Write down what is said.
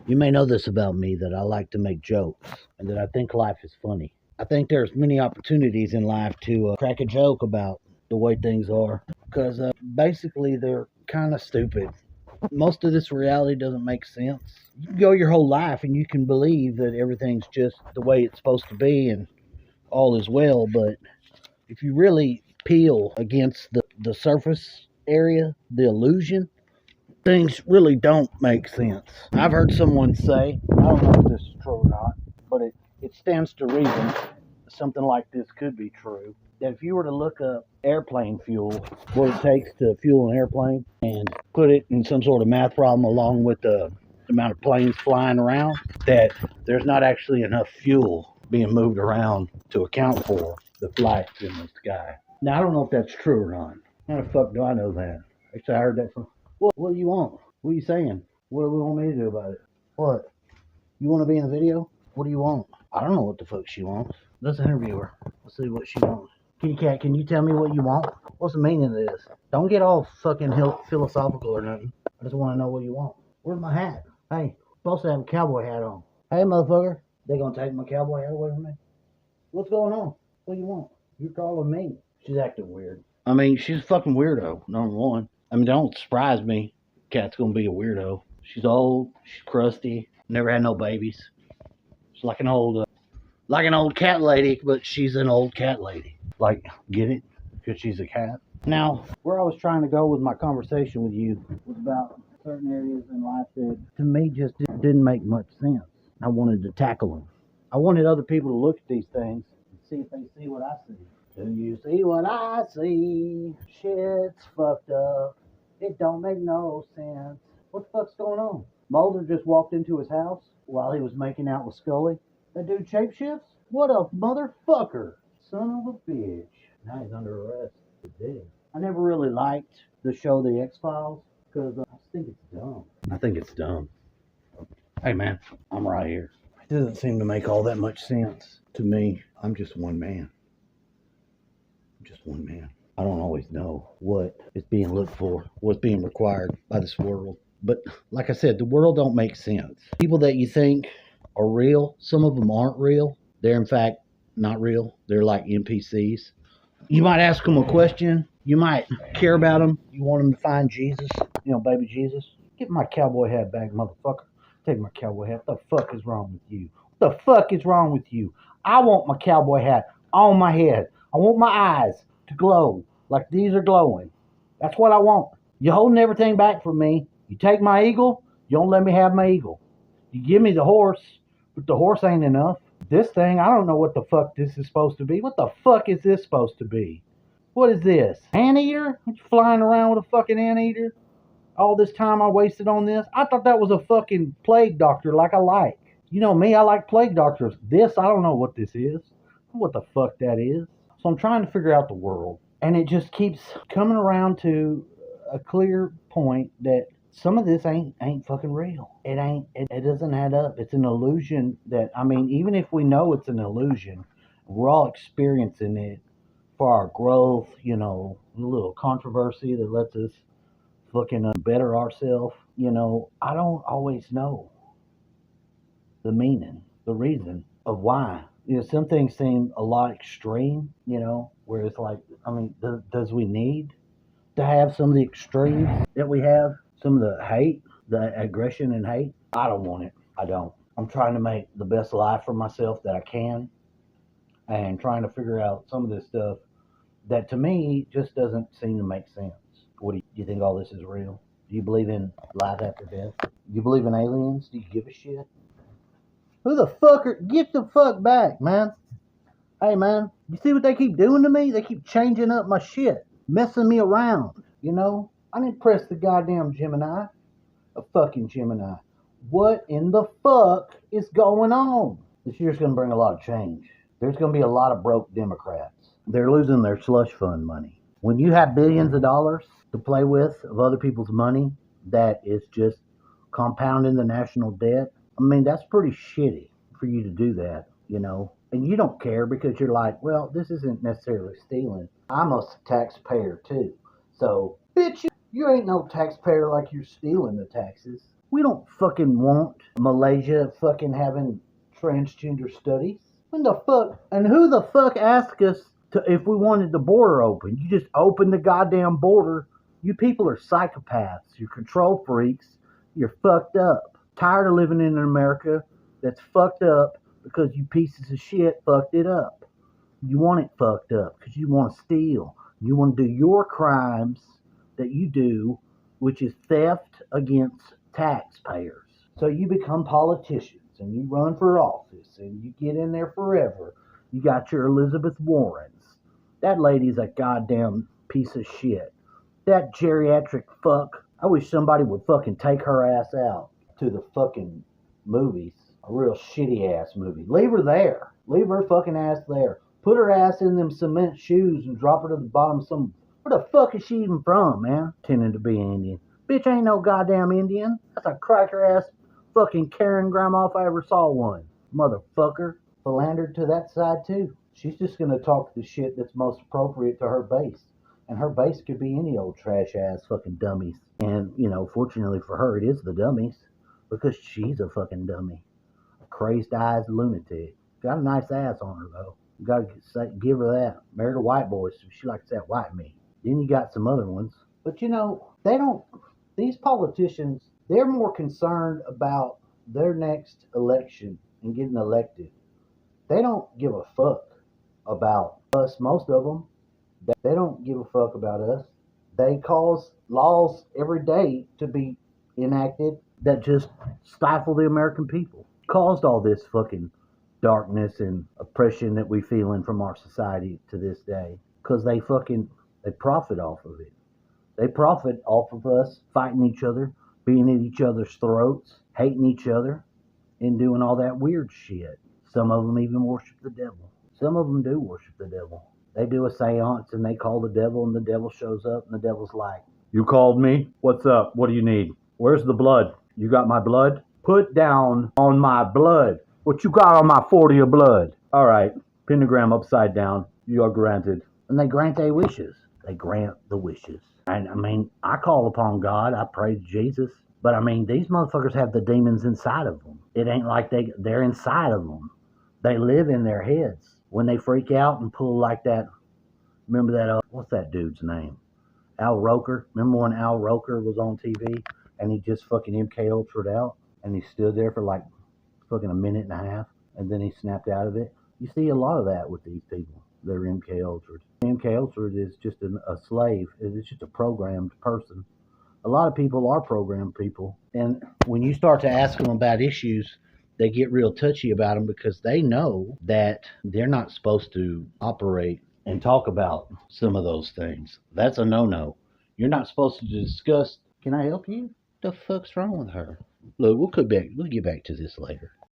You may know this about me, that I like to make jokes and that I think life is funny. I think there's many opportunities in life to crack a joke about the way things are because basically they're kind of stupid. Most of this reality doesn't make sense. You can go your whole life and you can believe that everything's just the way it's supposed to be and all is well, but if you really peel against the surface area, the illusion, things really don't make sense. I've heard someone say, I don't know if this is true or not, but it stands to reason something like this could be true. That if you were to look up airplane fuel, what it takes to fuel an airplane, and put it in some sort of math problem along with the amount of planes flying around, that there's not actually enough fuel being moved around to account for the flights in the sky. Now, I don't know if that's true or not. How the fuck do I know that? Actually, I heard that from. What do you want? What are you saying? What do we want me to do about it? What? You want to be in the video? What do you want? I don't know what the fuck she wants. Let's interview her. Let's see what she wants. Kitty cat, can you tell me what you want? What's the meaning of this? Don't get all fucking philosophical or nothing. I just want to know what you want. Where's my hat? Hey, I'm supposed to have a cowboy hat on. Hey, motherfucker. They gonna take my cowboy hat away from me? What's going on? What do you want? You're calling me. She's acting weird. I mean, she's a fucking weirdo, number one. I mean, don't surprise me. Cat's gonna be a weirdo. She's old. She's crusty. Never had no babies. She's like an old cat lady, but she's an old cat lady. Like, get it? Because she's a cat. Now, where I was trying to go with my conversation with you was about certain areas in life that, to me, just didn't make much sense. I wanted to tackle them. I wanted other people to look at these things and see if they see what I see. Do you see what I see? Shit's fucked up. It don't make no sense. What the fuck's going on? Mulder just walked into his house while he was making out with Scully. That dude shapeshifts? What a motherfucker. Son of a bitch. Now he's under arrest. He's dead. I never really liked the show The X-Files because I think it's dumb. I think it's dumb. Hey man, I'm right here. It doesn't seem to make all that much sense to me. I'm just one man. Just one man. I don't always know what is being looked for, what's being required by this world. But like I said, the world don't make sense. People that you think are real, some of them aren't real. They're in fact not real. They're like NPCs. You might ask them a question. You might care about them. You want them to find Jesus, baby Jesus. Get my cowboy hat back, motherfucker. Take my cowboy hat. What the fuck is wrong with you? What the fuck is wrong with you? I want my cowboy hat on my head. I want my eyes to glow like these are glowing. That's what I want. You're holding everything back from me. You take my eagle, you don't let me have my eagle. You give me the horse, but the horse ain't enough. This thing, I don't know what the fuck this is supposed to be. What the fuck is this supposed to be? What is this? Anteater? You flying around with a fucking anteater? All this time I wasted on this? I thought that was a fucking plague doctor like I like. You know me, I like plague doctors. This, I don't know what this is. What the fuck that is. So I'm trying to figure out the world. And it just keeps coming around to a clear point that some of this ain't fucking real. It doesn't add up. It's an illusion that, I mean, even if we know it's an illusion, we're all experiencing it for our growth, a little controversy that lets us fucking better ourselves. I don't always know the meaning, the reason of why. Some things seem a lot extreme, where it's like, I mean, does we need to have some of the extremes that we have? Some of the hate, the aggression and hate? I don't want it. I don't. I'm trying to make the best life for myself that I can and trying to figure out some of this stuff that to me just doesn't seem to make sense. Do you think all this is real? Do you believe in life after death? Do you believe in aliens? Do you give a shit? Who the fucker? Get the fuck back, man. Hey, man, you see what they keep doing to me? They keep changing up my shit, messing me around, I didn't press the goddamn Gemini. A fucking Gemini. What in the fuck is going on? This year's going to bring a lot of change. There's going to be a lot of broke Democrats. They're losing their slush fund money. When you have billions of dollars to play with of other people's money that is just compounding the national debt, I mean, that's pretty shitty for you to do that, And you don't care because you're like, well, this isn't necessarily stealing. I'm a taxpayer too. So, bitch, you ain't no taxpayer like you're stealing the taxes. We don't fucking want Malaysia fucking having transgender studies. When the fuck? And who the fuck asked us if we wanted the border open? You just open the goddamn border. You people are psychopaths. You're control freaks. You're fucked up. Tired of living in America that's fucked up because you pieces of shit fucked it up. You want it fucked up because you want to steal. You want to do your crimes that you do, which is theft against taxpayers. So you become politicians and you run for office and you get in there forever. You got your Elizabeth Warrens. That lady's a goddamn piece of shit. That geriatric fuck. I wish somebody would fucking take her ass out to the fucking movies. A real shitty ass movie. Leave her there. Leave her fucking ass there. Put her ass in them cement shoes and drop her to the bottom of some. Where the fuck is she even from, man? Tending to be Indian. Bitch ain't no goddamn Indian. That's a cracker ass fucking Karen grandma if I ever saw one. Motherfucker. Philandered to that side too. She's just gonna talk the shit that's most appropriate to her base. And her base could be any old trash ass fucking dummies. And, fortunately for her, it is the dummies. Because she's a fucking dummy. A crazed eyes lunatic. Got a nice ass on her though. You gotta give her that. Married a white boy, so she likes that white meat. Then you got some other ones. But they don't, these politicians, they're more concerned about their next election and getting elected. They don't give a fuck about us, most of them. They don't give a fuck about us. They cause laws every day to be enacted that just stifle the American people. Caused all this fucking darkness and oppression that we feeling from our society to this day. Because they profit off of it. They profit off of us fighting each other, being at each other's throats, hating each other, and doing all that weird shit. Some of them even worship the devil. Some of them do worship the devil. They do a seance and they call the devil and the devil shows up and the devil's like, "You called me? What's up? What do you need? Where's the blood? You got my blood? Put down on my blood. What you got on my 40 of blood?" All right, pentagram upside down. You are granted. And they grant their wishes. They grant the wishes. And I call upon God. I pray to Jesus. But these motherfuckers have the demons inside of them. It ain't like they're inside of them. They live in their heads. When they freak out and pull like that, remember that, what's that dude's name? Al Roker. Remember when Al Roker was on TV and he just fucking MK Ultra'd out and he stood there for like fucking a minute and a half and then he snapped out of it? You see a lot of that with these people. They're MK Ultra'd. MK Ultra'd is just a slave. It's just a programmed person. A lot of people are programmed people. And when you start to ask them about issues, they get real touchy about them because they know that they're not supposed to operate and talk about some of those things. That's a no-no. You're not supposed to discuss, "Can I help you? The fuck's wrong with her?" Look, we'll get back to this later.